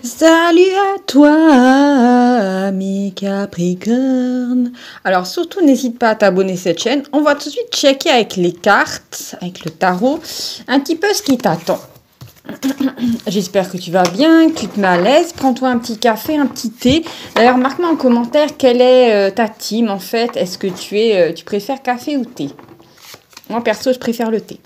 Salut à toi, ami Capricorne. Alors surtout n'hésite pas à t'abonner à cette chaîne. On va tout de suite checker avec les cartes, avec le tarot, un petit peu ce qui t'attend. J'espère que tu vas bien, que tu te mets à l'aise. Prends-toi un petit café, un petit thé. D'ailleurs, marque-moi en commentaire quelle est ta team en fait. Est-ce que tu préfères café ou thé? Moi, perso, je préfère le thé.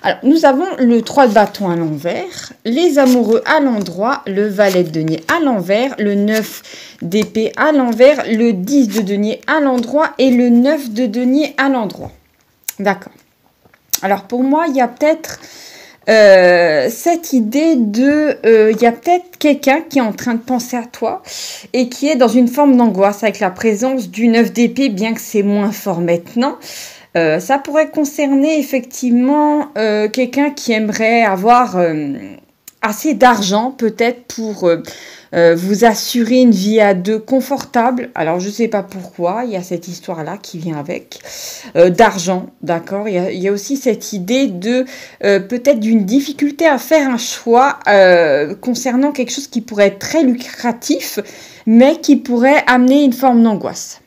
Alors, nous avons le 3 de bâton à l'envers, les amoureux à l'endroit, le valet de denier à l'envers, le 9 d'épée à l'envers, le 10 de denier à l'endroit et le 9 de denier à l'endroit. D'accord. Alors, pour moi, il y a peut-être cette idée de... il y a peut-être quelqu'un qui est en train de penser à toi et qui est dans une forme d'angoisse avec la présence du 9 d'épée, bien que c'est moins fort maintenant. Ça pourrait concerner effectivement quelqu'un qui aimerait avoir assez d'argent peut-être pour vous assurer une vie à deux confortable. Alors je ne sais pas pourquoi, il y a cette histoire-là qui vient avec d'argent, d'accord. Il y a aussi cette idée de peut-être d'une difficulté à faire un choix concernant quelque chose qui pourrait être très lucratif, mais qui pourrait amener une forme d'angoisse.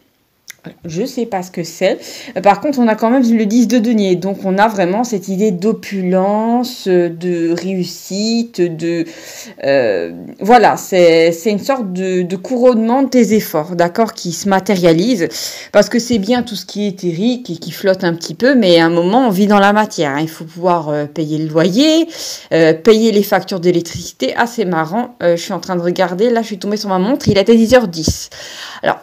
Je ne sais pas ce que c'est. Par contre, on a quand même le 10 de denier. Donc, on a vraiment cette idée d'opulence, de réussite, voilà, c'est une sorte de couronnement de tes efforts, d'accord, qui se matérialise. Parce que c'est bien tout ce qui est éthérique et qui flotte un petit peu, mais à un moment, on vit dans la matière. Hein. Il faut pouvoir payer le loyer, payer les factures d'électricité. Ah, c'est marrant. Je suis en train de regarder. Là, je suis tombée sur ma montre. Il était 10h10. Alors,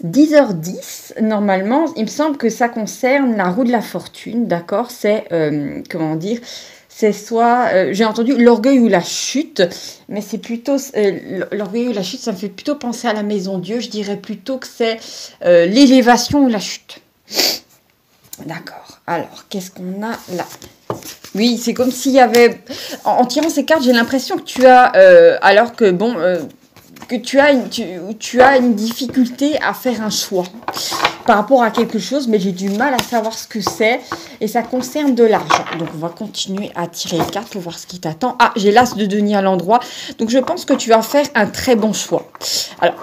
10h10, normalement, il me semble que ça concerne la roue de la fortune, d'accord? C'est, comment dire, c'est soit, j'ai entendu l'orgueil ou la chute, mais c'est plutôt, l'orgueil ou la chute, ça me fait plutôt penser à la maison Dieu, je dirais plutôt que c'est l'élévation ou la chute. D'accord, alors, qu'est-ce qu'on a là? Oui, c'est comme s'il y avait, en tirant ces cartes, j'ai l'impression que tu as, alors que bon... que tu as une difficulté à faire un choix par rapport à quelque chose, mais j'ai du mal à savoir ce que c'est, et ça concerne de l'argent. Donc, on va continuer à tirer les cartes pour voir ce qui t'attend. Ah, j'ai l'as de denier à l'endroit, donc je pense que tu vas faire un très bon choix. Alors,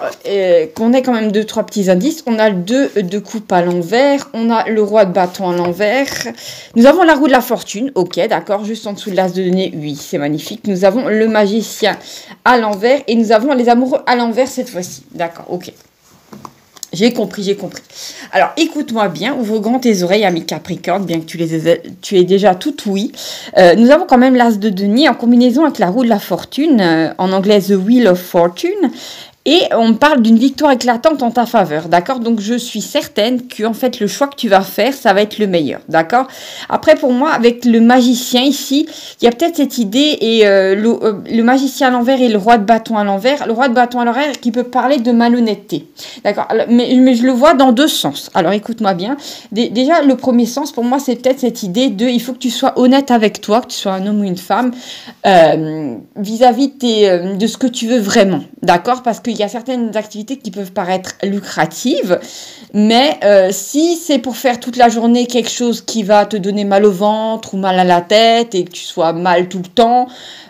qu'on ait quand même 2-3 petits indices, on a le 2 de coupe à l'envers, on a le roi de bâton à l'envers, nous avons la roue de la fortune, ok, d'accord, juste en dessous de l'as de denier, oui, c'est magnifique. Nous avons le magicien à l'envers, et nous avons les amoureux à l'envers cette fois-ci. D'accord, ok. J'ai compris, j'ai compris. Alors, écoute-moi bien, ouvre grand tes oreilles, ami Capricorne, bien que tu aies déjà tout oui. Nous avons quand même l'as de denier en combinaison avec la roue de la fortune, en anglais The Wheel of Fortune. Et on parle d'une victoire éclatante en ta faveur, d'accord? Donc, je suis certaine que, en fait, le choix que tu vas faire, ça va être le meilleur, d'accord? Après, pour moi, avec le magicien ici, il y a peut-être cette idée, et le magicien à l'envers et le roi de bâton à l'envers. Le roi de bâton à l'envers qui peut parler de malhonnêteté, d'accord? Mais je le vois dans deux sens. Alors, écoute-moi bien. Déjà, le premier sens, pour moi, c'est peut-être cette idée de, il faut que tu sois honnête avec toi, que tu sois un homme ou une femme, vis-à-vis de ce que tu veux vraiment, d'accord? Parce que il y a certaines activités qui peuvent paraître lucratives, mais si c'est pour faire toute la journée quelque chose qui va te donner mal au ventre ou mal à la tête et que tu sois mal tout le temps,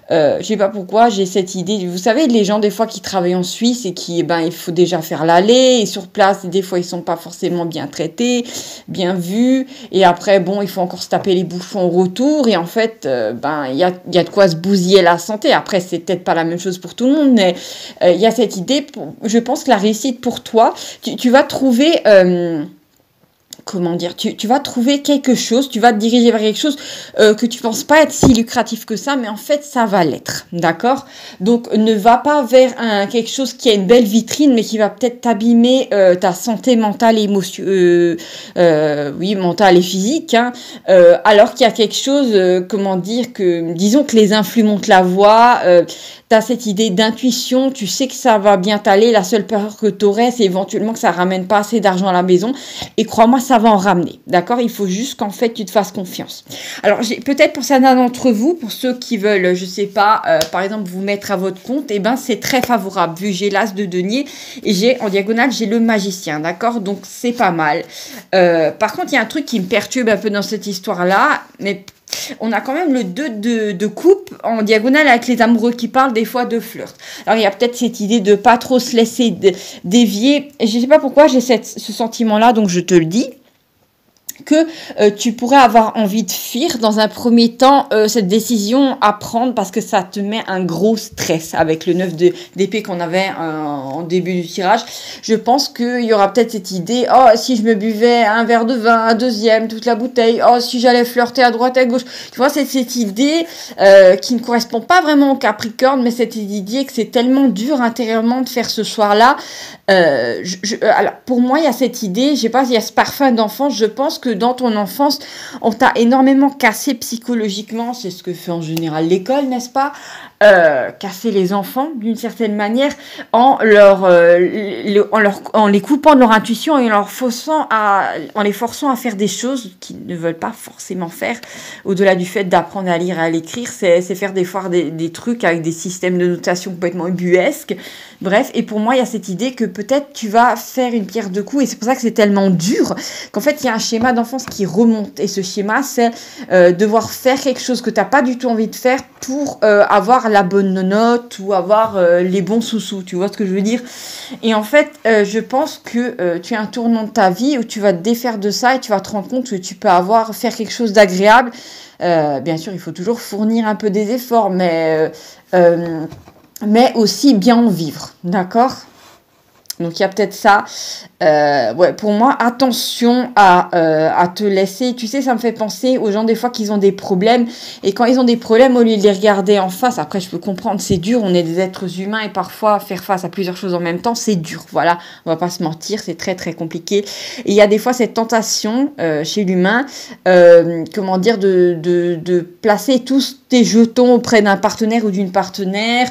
je sais pas pourquoi, j'ai cette idée. Vous savez, les gens des fois qui travaillent en Suisse et qui, il faut déjà faire l'aller, et sur place, des fois, ils sont pas forcément bien traités, bien vus, et après, bon, il faut encore se taper les bouchons au retour, et en fait, il y a de quoi se bousiller la santé. Après, c'est peut-être pas la même chose pour tout le monde, mais il y a cette idée, je pense que la réussite pour toi, tu vas trouver... comment dire, tu vas trouver quelque chose, tu vas te diriger vers quelque chose que tu penses pas être si lucratif que ça, mais en fait, ça va l'être, d'accord? Donc, ne va pas vers quelque chose qui a une belle vitrine, mais qui va peut-être t'abîmer ta santé mentale et mentale et physique, hein, alors qu'il y a quelque chose, comment dire, disons que les influx montent la voix, tu as cette idée d'intuition, tu sais que ça va bien t'aller, la seule peur que tu aurais, c'est éventuellement que ça ramène pas assez d'argent à la maison, et crois-moi, ça va en ramener, d'accord? Il faut juste qu'en fait, tu te fasses confiance. Alors, peut-être pour certains d'entre vous, pour ceux qui veulent, je sais pas, par exemple, vous mettre à votre compte, c'est très favorable, vu que j'ai l'as de denier, et en diagonale, j'ai le magicien, d'accord? Donc, c'est pas mal. Par contre, il y a un truc qui me perturbe un peu dans cette histoire-là, mais on a quand même le 2 de coupe en diagonale avec les amoureux qui parlent des fois de flirt. Alors, il y a peut-être cette idée de pas trop se laisser dévier. Et je sais pas pourquoi j'ai ce sentiment-là, donc je te le dis. Que tu pourrais avoir envie de fuir dans un premier temps cette décision à prendre parce que ça te met un gros stress avec le 9 d'épée qu'on avait en début du tirage. Je pense qu'il y aura peut-être cette idée, oh si je me buvais un verre de vin, un deuxième, toute la bouteille, oh si j'allais flirter à droite à gauche. Tu vois, c'est cette idée qui ne correspond pas vraiment au Capricorne, mais cette idée que c'est tellement dur intérieurement de faire ce soir-là. Alors, pour moi, il y a cette idée, je sais pas, il y a ce parfum d'enfance, je pense que dans ton enfance, on t'a énormément cassé psychologiquement, c'est ce que fait en général l'école, n'est-ce pas? Casser les enfants d'une certaine manière en les coupant de leur intuition et en les forçant à faire des choses qu'ils ne veulent pas forcément faire. Au-delà du fait d'apprendre à lire et à l'écrire, c'est faire des trucs avec des systèmes de notation complètement ubuesques. Bref, et pour moi, il y a cette idée que peut-être tu vas faire une pierre deux coups, et c'est pour ça que c'est tellement dur, qu'en fait, il y a un schéma d'enfance qui remonte. Et ce schéma, c'est devoir faire quelque chose que tu n'as pas du tout envie de faire pour avoir la bonne note ou avoir les bons sous-sous. Tu vois ce que je veux dire? Et en fait, je pense que tu as un tournant de ta vie où tu vas te défaire de ça et tu vas te rendre compte que tu peux faire quelque chose d'agréable. Bien sûr, il faut toujours fournir un peu des efforts, mais aussi bien en vivre, d'accord? Donc, il y a peut-être ça. Ouais, pour moi, attention à te laisser. Tu sais, ça me fait penser aux gens des fois qu'ils ont des problèmes. Et quand ils ont des problèmes, au lieu de les regarder en face, après, je peux comprendre, c'est dur. On est des êtres humains et parfois, faire face à plusieurs choses en même temps, c'est dur. Voilà, on va pas se mentir, c'est très, très compliqué. Et il y a des fois cette tentation chez l'humain, comment dire, de placer tous tes jetons auprès d'un partenaire ou d'une partenaire.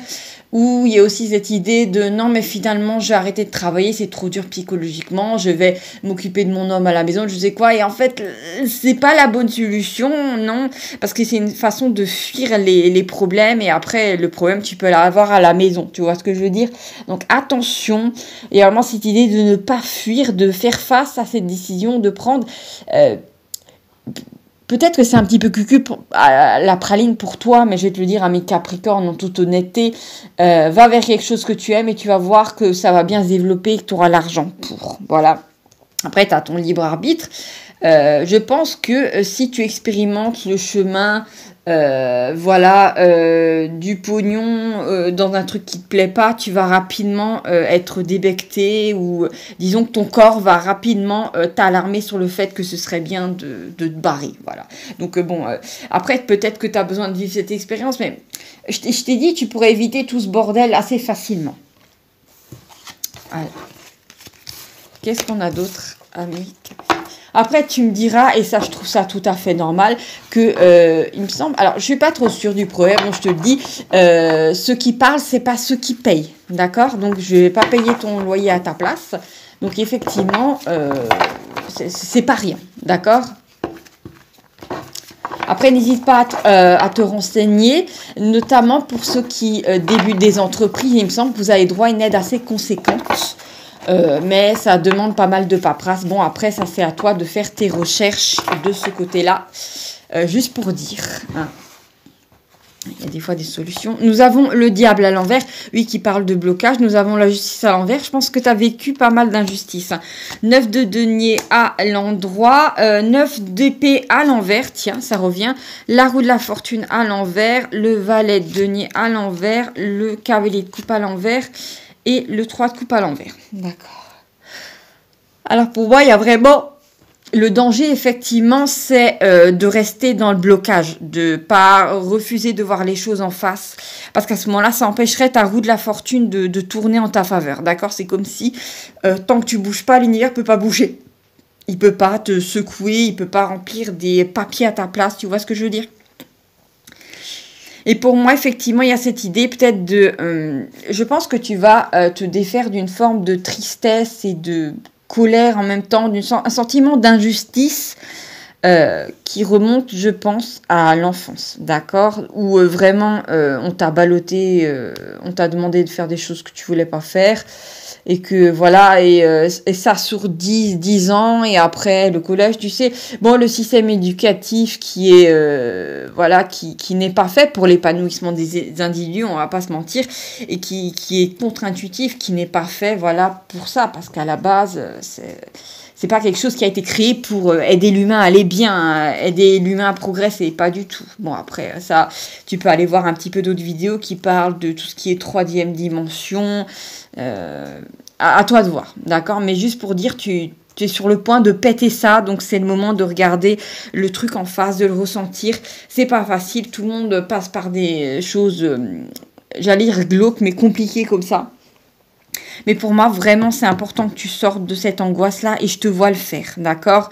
Où il y a aussi cette idée de non mais finalement je vais arrêter de travailler, c'est trop dur psychologiquement, je vais m'occuper de mon homme à la maison, je sais quoi, et en fait c'est pas la bonne solution, non, parce que c'est une façon de fuir les problèmes, et après le problème tu peux l'avoir à la maison, tu vois ce que je veux dire? Donc attention, et vraiment cette idée de ne pas fuir, de faire face à cette décision, de prendre... Peut-être que c'est un petit peu cucu à la praline pour toi, mais je vais te le dire, ami Capricorne, en toute honnêteté, va vers quelque chose que tu aimes et tu vas voir que ça va bien se développer et que tu auras l'argent pour. Voilà. Après, tu as ton libre arbitre. Je pense que si tu expérimentes le chemin, du pognon dans un truc qui te plaît pas, tu vas rapidement être débecté, ou disons que ton corps va rapidement t'alarmer sur le fait que ce serait bien de te barrer. Voilà. Donc après peut-être que tu as besoin de vivre cette expérience, mais je t'ai dit, tu pourrais éviter tout ce bordel assez facilement. Voilà. Qu'est-ce qu'on a d'autre, amis? Après, tu me diras, et ça, je trouve ça tout à fait normal, que, il me semble... Alors, je suis pas trop sûre du proverbe, donc je te le dis, ceux qui parlent, c'est pas ceux qui payent, d'accord? Donc, je vais pas payer ton loyer à ta place. Donc, effectivement, c'est pas rien, d'accord? Après, n'hésite pas à te renseigner, notamment pour ceux qui débutent des entreprises. Il me semble que vous avez droit à une aide assez conséquente. Mais ça demande pas mal de paperasse. Bon, après, ça c'est à toi de faire tes recherches de ce côté-là. Juste pour dire. Hein. Il y a des fois des solutions. Nous avons le diable à l'envers, oui, qui parle de blocage. Nous avons la justice à l'envers. Je pense que tu as vécu pas mal d'injustices. Hein. 9 de denier à l'endroit. 9 d'épée à l'envers. Tiens, ça revient. La roue de la fortune à l'envers. Le valet de denier à l'envers. Le cavalier de coupe à l'envers. Et le 3 de coupe à l'envers. D'accord. Alors pour moi, il y a vraiment... Le danger, effectivement, c'est de rester dans le blocage, de pas refuser de voir les choses en face. Parce qu'à ce moment-là, ça empêcherait ta roue de la fortune de tourner en ta faveur. D'accord? C'est comme si, tant que tu bouges pas, l'univers peut pas bouger. Il peut pas te secouer, il peut pas remplir des papiers à ta place. Tu vois ce que je veux dire? Et pour moi, effectivement, il y a cette idée peut-être de... je pense que tu vas te défaire d'une forme de tristesse et de colère en même temps, un sentiment d'injustice qui remonte, je pense, à l'enfance, d'accord? Où vraiment, on t'a ballotté, on t'a demandé de faire des choses que tu voulais pas faire. et que voilà, et ça sur 10 ans, et après le collège, tu sais, bon, le système éducatif qui est, voilà, qui n'est pas fait pour l'épanouissement des individus, on va pas se mentir, et qui est contre-intuitif, qui n'est pas fait, voilà, pour ça, parce qu'à la base, c'est pas quelque chose qui a été créé pour aider l'humain à aller bien, aider l'humain à progresser, pas du tout. Bon, après, ça, tu peux aller voir un petit peu d'autres vidéos qui parlent de tout ce qui est troisième dimension. À toi de voir, d'accord? Mais juste pour dire, tu es sur le point de péter ça, donc c'est le moment de regarder le truc en face, de le ressentir. C'est pas facile, tout le monde passe par des choses, j'allais dire glauques, mais compliquées comme ça. Mais pour moi, vraiment, c'est important que tu sortes de cette angoisse-là et je te vois le faire, d'accord?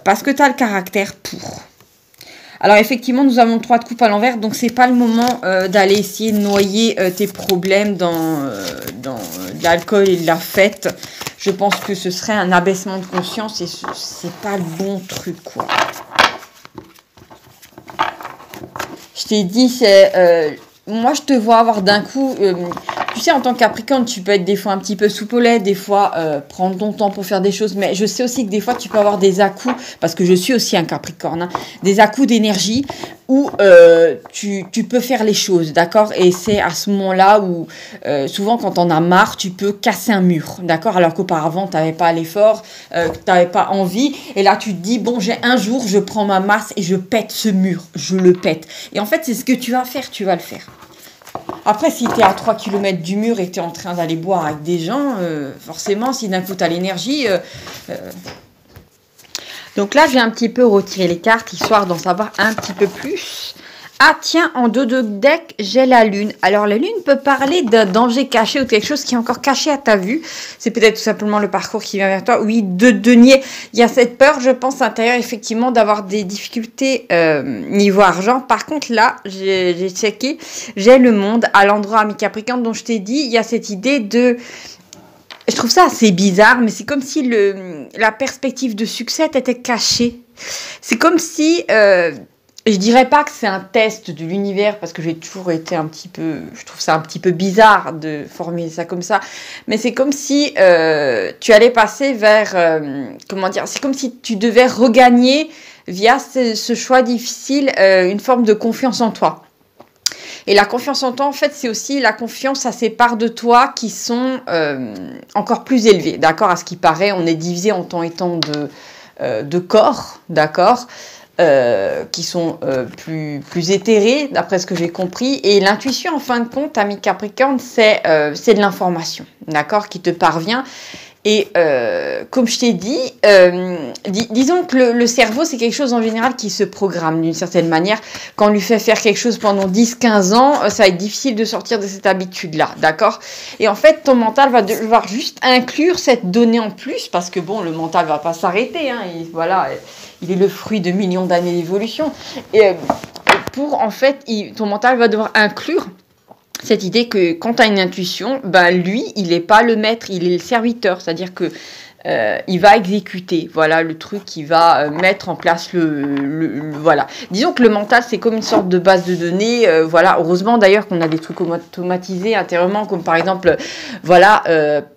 Parce que tu as le caractère pour. Alors, effectivement, nous avons le 3 de coupe à l'envers, donc c'est pas le moment d'aller essayer de noyer tes problèmes dans de l'alcool et de la fête. Je pense que ce serait un abaissement de conscience et c'est pas le bon truc, quoi. Je t'ai dit, c'est... moi, je te vois avoir d'un coup... tu sais, en tant que Capricorne, tu peux être des fois un petit peu soupolé, des fois prendre ton temps pour faire des choses. Mais je sais aussi que des fois, tu peux avoir des à-coups, parce que je suis aussi un Capricorne, hein, des à-coups d'énergie où tu peux faire les choses, d'accord? Et c'est à ce moment-là où, souvent, quand on a marre, tu peux casser un mur, d'accord? Alors qu'auparavant, tu n'avais pas l'effort, tu n'avais pas envie. Et là, tu te dis, bon, j'ai un jour, je prends ma masse et je pète ce mur. Je le pète. Et en fait, c'est ce que tu vas faire, tu vas le faire. Après, si tu es à 3 km du mur et que tu es en train d'aller boire avec des gens, forcément, si d'un coup tu as l'énergie... Donc là, j'ai un petit peu retiré les cartes, histoire d'en savoir un petit peu plus. Ah tiens, en dos de deck, j'ai la lune. Alors la lune peut parler d'un danger caché ou quelque chose qui est encore caché à ta vue. C'est peut-être tout simplement le parcours qui vient vers toi. Oui, de denier. Il y a cette peur, je pense, intérieure, effectivement, d'avoir des difficultés niveau argent. Par contre, là, j'ai checké, j'ai le monde à l'endroit à mi-capricorne dont je t'ai dit. Il y a cette idée de... Je trouve ça assez bizarre, mais c'est comme si la perspective de succès était cachée. C'est comme si... je dirais pas que c'est un test de l'univers parce que j'ai toujours été un petit peu, je trouve ça un petit peu bizarre de formuler ça comme ça, mais c'est comme si tu allais passer vers, comment dire, c'est comme si tu devais regagner via ce choix difficile une forme de confiance en toi. Et la confiance en toi, en fait, c'est aussi la confiance à ces parts de toi qui sont encore plus élevées, d'accord? À ce qui paraît, on est divisé en temps et temps de corps, d'accord? Qui sont plus éthérés, d'après ce que j'ai compris. Et l'intuition, en fin de compte, ami Capricorne, c'est de l'information, d'accord, qui te parvient. Et comme je t'ai dit, disons que le cerveau, c'est quelque chose en général qui se programme d'une certaine manière. Quand on lui fait faire quelque chose pendant 10-15 ans, ça va être difficile de sortir de cette habitude-là, d'accord? Et en fait, ton mental va devoir juste inclure cette donnée en plus, parce que bon, le mental va pas s'arrêter, hein, et voilà, il est le fruit de millions d'années d'évolution. Et pour, en fait, ton mental va devoir inclure cette idée que quand tu as une intuition, ben lui, il n'est pas le maître, il est le serviteur. C'est-à-dire que il va exécuter, voilà, le truc qui va mettre en place voilà. Disons que le mental, c'est comme une sorte de base de données, voilà. Heureusement d'ailleurs qu'on a des trucs automatisés intérieurement, comme par exemple, voilà,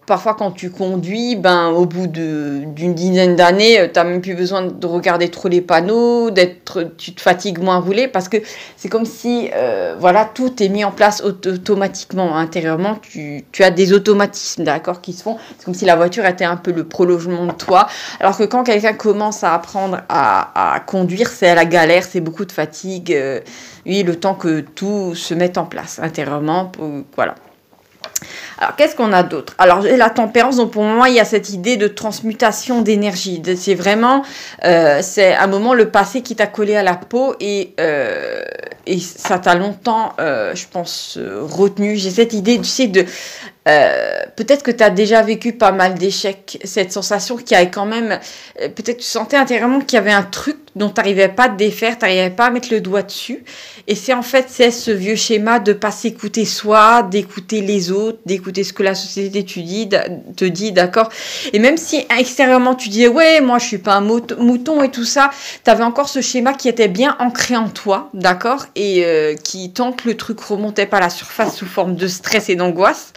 parfois quand tu conduis, ben au bout d'une dizaine d'années, tu n'as même plus besoin de regarder trop les panneaux, tu te fatigues moins à rouler, parce que c'est comme si, voilà, tout est mis en place automatiquement, intérieurement, tu as des automatismes, d'accord, qui se font. C'est comme si la voiture était un peu le prolongement de toi, alors que quand quelqu'un commence à apprendre à conduire, c'est la galère, c'est beaucoup de fatigue, oui, le temps que tout se mette en place intérieurement, voilà. Alors, qu'est-ce qu'on a d'autre? Alors, la tempérance, donc pour moi, il y a cette idée de transmutation d'énergie. C'est vraiment, c'est un moment, le passé qui t'a collé à la peau et ça t'a longtemps, je pense, retenu. J'ai cette idée, tu sais, peut-être que tu as déjà vécu pas mal d'échecs, cette sensation qui avait quand même, peut-être tu sentais intérieurement qu'il y avait un truc dont tu n'arrivais pas à te défaire, tu n'arrivais pas à mettre le doigt dessus. Et c'est ce vieux schéma de pas s'écouter soi, d'écouter les autres, d'écouter ce que la société te dit, d'accord? Et même si extérieurement tu disais, ouais, moi je suis pas un mouton et tout ça, tu avais encore ce schéma qui était bien ancré en toi, d'accord? Et qui, tant que le truc remontait pas à la surface sous forme de stress et d'angoisse,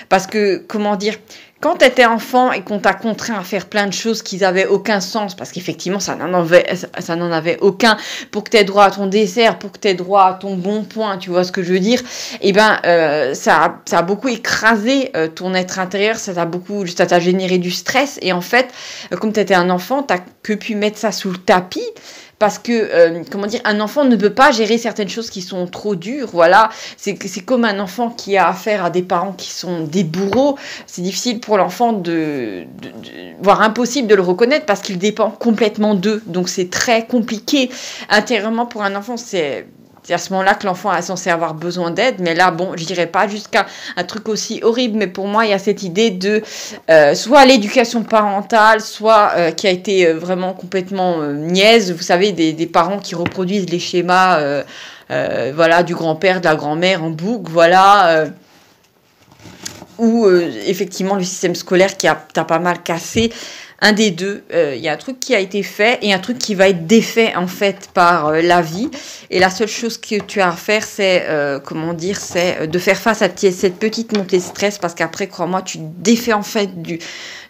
Parce que, comment dire, quand tu étais enfant et qu'on t'a contraint à faire plein de choses qui n'avaient aucun sens, parce qu'effectivement, ça n'en avait aucun, pour que tu aies droit à ton dessert, pour que tu aies droit à ton bon point, tu vois ce que je veux dire, eh ben, ça a beaucoup écrasé ton être intérieur, ça t'a généré du stress. Et en fait, comme tu étais un enfant, tu n'as que pu mettre ça sous le tapis. Parce que, comment dire, un enfant ne peut pas gérer certaines choses qui sont trop dures, voilà. C'est comme un enfant qui a affaire à des parents qui sont des bourreaux. C'est difficile pour l'enfant voire impossible de le reconnaître parce qu'il dépend complètement d'eux. Donc, c'est très compliqué. Intérieurement, pour un enfant, c'est à ce moment-là que l'enfant est censé avoir besoin d'aide. Mais là, bon, je dirais pas jusqu'à un truc aussi horrible. Mais pour moi, il y a cette idée de soit l'éducation parentale, soit qui a été vraiment complètement niaise. Vous savez, des parents qui reproduisent les schémas voilà, du grand-père, de la grand-mère en boucle, voilà. Ou effectivement, le système scolaire t'a pas mal cassé. Un des deux, il y a un truc qui a été fait et un truc qui va être défait en fait par la vie. Et la seule chose que tu as à faire, c'est c'est de faire face à cette petite montée de stress, parce qu'après, crois-moi, tu défais en fait de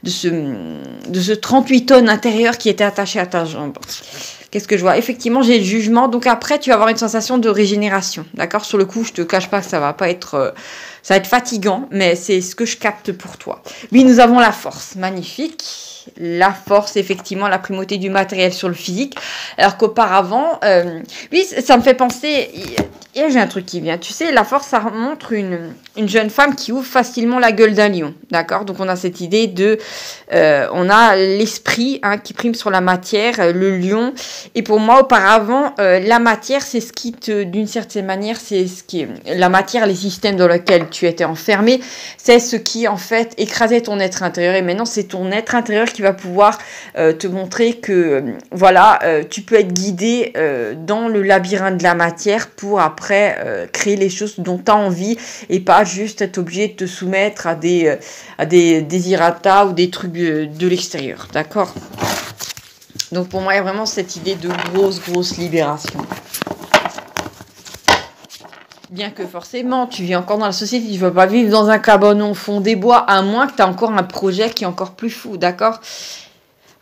ce 38 tonnes intérieur qui était attaché à ta jambe. Qu'est-ce que je vois? Effectivement, j'ai le jugement. Donc après, tu vas avoir une sensation de régénération. D'accord? Sur le coup, je te cache pas que ça va être fatigant, mais c'est ce que je capte pour toi. Oui, nous avons la force. Magnifique. La force, effectivement, la primauté du matériel sur le physique. Alors qu'auparavant, oui, ça me fait penser... Et j'ai un truc qui vient. Tu sais, la force, ça montre une jeune femme qui ouvre facilement la gueule d'un lion. D'accord? Donc, on a cette idée de... on a l'esprit qui prime sur la matière, le lion. Et pour moi, auparavant, la matière, c'est ce qui d'une certaine manière, c'est ce qui... La matière, les systèmes dans lesquels tu étais enfermé, c'est ce qui, en fait, écrasait ton être intérieur. Et maintenant, c'est ton être intérieur qui va pouvoir te montrer que, tu peux être guidé dans le labyrinthe de la matière pour après créer les choses dont tu as envie et pas juste être obligé de te soumettre à des désirata ou des trucs de l'extérieur, d'accord? Donc pour moi, il y a vraiment cette idée de grosse libération. Bien que forcément, tu vis encore dans la société, tu ne vas pas vivre dans un cabanon au fond des bois, à moins que tu aies encore un projet qui est encore plus fou, d'accord?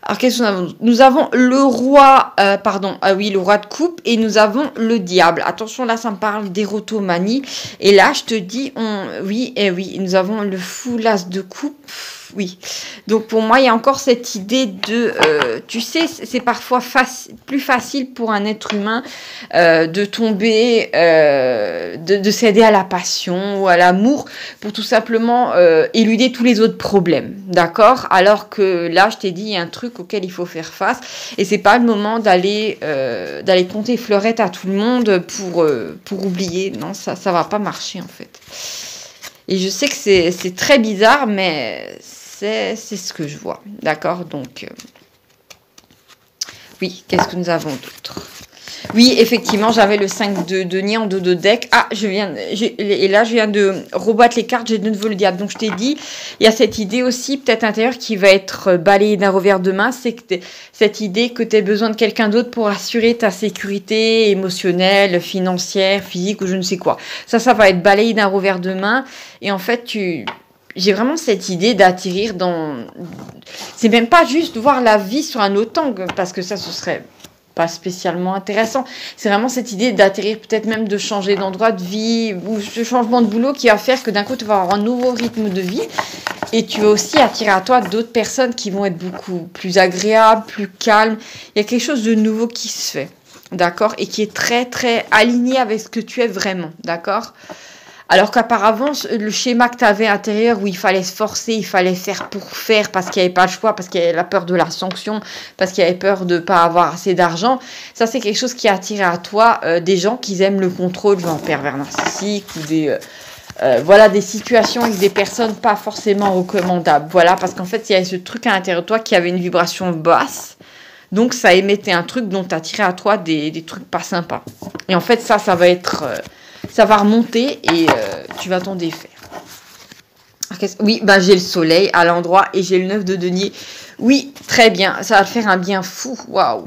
Alors, qu'est-ce qu'on a? Nous avons le roi, le roi de coupe, et nous avons le diable. Attention, là, ça me parle d'érotomanie. Et là, je te dis, oui, nous avons le fou, l'as de coupe. Oui. Donc, pour moi, il y a encore cette idée de... tu sais, c'est parfois plus facile pour un être humain de tomber, de céder à la passion ou à l'amour pour tout simplement éluder tous les autres problèmes. D'accord? Alors que là, je t'ai dit, il y a un truc auquel il faut faire face. Et c'est pas le moment d'aller compter fleurettes à tout le monde pour oublier. Non, ça va pas marcher, en fait. Et je sais que c'est très bizarre, mais... C'est ce que je vois, d'accord? Donc, oui, qu'est-ce que nous avons d'autre? Oui, effectivement, j'avais le 5 de denier en 2 de deck. Ah, je viens de rebattre les cartes, j'ai de nouveau le diable. Donc, je t'ai dit, il y a cette idée aussi, peut-être intérieure, qui va être balayée d'un revers de main. C'est que cette idée que tu as besoin de quelqu'un d'autre pour assurer ta sécurité émotionnelle, financière, physique ou je ne sais quoi. Ça va être balayé d'un revers de main. Et en fait, j'ai vraiment cette idée d'atterrir dans... C'est même pas juste voir la vie sur un autre angle, parce que ça, ce serait pas spécialement intéressant. C'est vraiment cette idée d'atterrir, peut-être même de changer d'endroit de vie, ou ce changement de boulot qui va faire que d'un coup, tu vas avoir un nouveau rythme de vie. Et tu vas aussi attirer à toi d'autres personnes qui vont être beaucoup plus agréables, plus calmes. Il y a quelque chose de nouveau qui se fait, d'accord? Et qui est très, très aligné avec ce que tu es vraiment, d'accord? Alors qu'auparavant, le schéma que tu avais intérieur où il fallait se forcer, il fallait faire pour faire parce qu'il n'y avait pas le choix, parce qu'il y avait la peur de la sanction, parce qu'il y avait peur de ne pas avoir assez d'argent, ça c'est quelque chose qui a attiré à toi des gens qui aiment le contrôle, genre pervers narcissique ou des situations avec des personnes pas forcément recommandables. Voilà, parce qu'en fait, il y avait ce truc à l'intérieur de toi qui avait une vibration basse. Donc, ça émettait un truc dont tu attirais à toi des trucs pas sympas. Et en fait, ça va être... ça va remonter et tu vas t'en défaire. Oui, j'ai le soleil à l'endroit et j'ai le 9 de denier. Oui, très bien. Ça va te faire un bien fou. Waouh.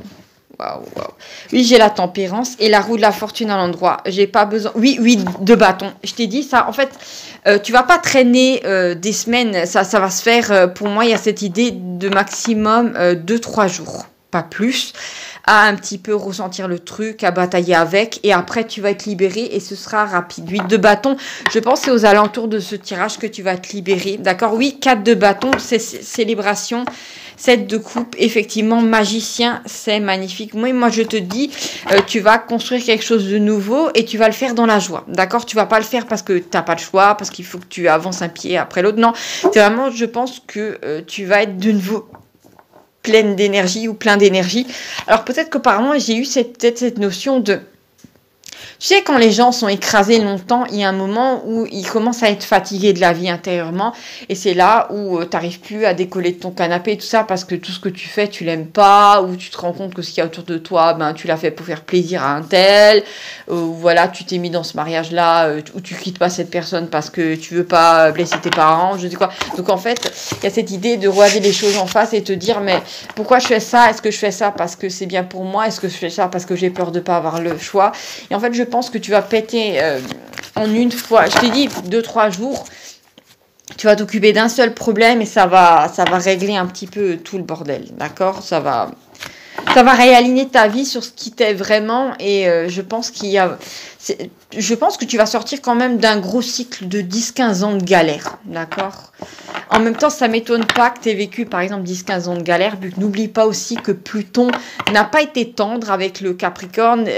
Waouh, waouh. Oui, j'ai la tempérance et la roue de la fortune à l'endroit. J'ai pas besoin. Oui, oui, de bâton. Je t'ai dit ça. En fait, tu vas pas traîner des semaines. Ça va se faire. Pour moi, il y a cette idée de maximum 2-3 jours, pas plus, à un petit peu ressentir le truc, à batailler avec. Et après, tu vas être libéré et ce sera rapide. 8 de bâton. Je pense que c'est aux alentours de ce tirage que tu vas te libérer. D'accord? Oui, 4 de bâton, c'est célébration. 7 de coupe, effectivement, magicien, c'est magnifique. Moi, je te dis, tu vas construire quelque chose de nouveau et tu vas le faire dans la joie. D'accord? Tu vas pas le faire parce que tu n'as pas le choix, parce qu'il faut que tu avances un pied après l'autre. Non, c'est vraiment, je pense que tu vas être de nouveau pleine d'énergie ou plein d'énergie. Alors peut-être que par moi, j'ai eu peut-être cette notion de... Tu sais, quand les gens sont écrasés longtemps, il y a un moment où ils commencent à être fatigués de la vie intérieurement. Et c'est là où tu n'arrives plus à décoller de ton canapé et tout ça parce que tout ce que tu fais, tu l'aimes pas. Ou tu te rends compte que ce qu'il y a autour de toi, ben, tu l'as fait pour faire plaisir à un tel. Ou voilà, tu t'es mis dans ce mariage-là où tu quittes pas cette personne parce que tu veux pas blesser tes parents, je sais quoi. Donc en fait, il y a cette idée de regarder les choses en face et te dire, mais pourquoi je fais ça? Est-ce que je fais ça parce que c'est bien pour moi? Est-ce que je fais ça parce que j'ai peur de pas avoir le choix? Et en fait, je pense que tu vas péter en une fois. Je t'ai dit 2-3 jours. Tu vas t'occuper d'un seul problème et ça va régler un petit peu tout le bordel. D'accord? Ça va réaligner ta vie sur ce qui t'est vraiment et je pense je pense que tu vas sortir quand même d'un gros cycle de 10-15 ans de galère, d'accord? En même temps, ça m'étonne pas que tu aies vécu par exemple 10-15 ans de galère, vu que n'oublie pas aussi que Pluton n'a pas été tendre avec le Capricorne,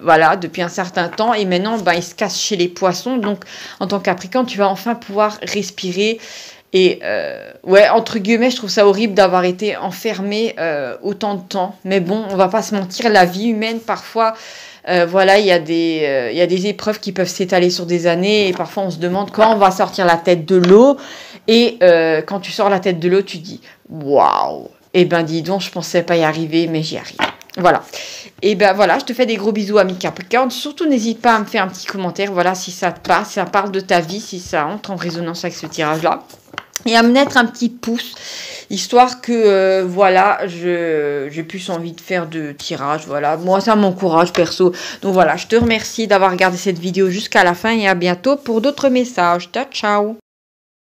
voilà, depuis un certain temps et maintenant ben, il se casse chez les poissons, donc en tant que Capricorne, tu vas enfin pouvoir respirer. Et ouais, entre guillemets, je trouve ça horrible d'avoir été enfermé autant de temps. Mais bon, on va pas se mentir, la vie humaine, parfois, voilà, il y a des épreuves qui peuvent s'étaler sur des années. Et parfois, on se demande quand on va sortir la tête de l'eau. Et quand tu sors la tête de l'eau, tu dis « Waouh !» Eh ben, dis donc, je pensais pas y arriver, mais j'y arrive. Voilà. Et ben voilà, je te fais des gros bisous, ami Capricorne. Surtout, n'hésite pas à me faire un petit commentaire. Voilà, si ça te passe, si ça parle de ta vie, si ça entre en résonance avec ce tirage-là. Et à me mettre un petit pouce, histoire que, voilà, j'ai plus envie de faire de tirage, voilà. Moi, ça m'encourage, perso. Donc voilà, je te remercie d'avoir regardé cette vidéo jusqu'à la fin et à bientôt pour d'autres messages. Ciao, ciao!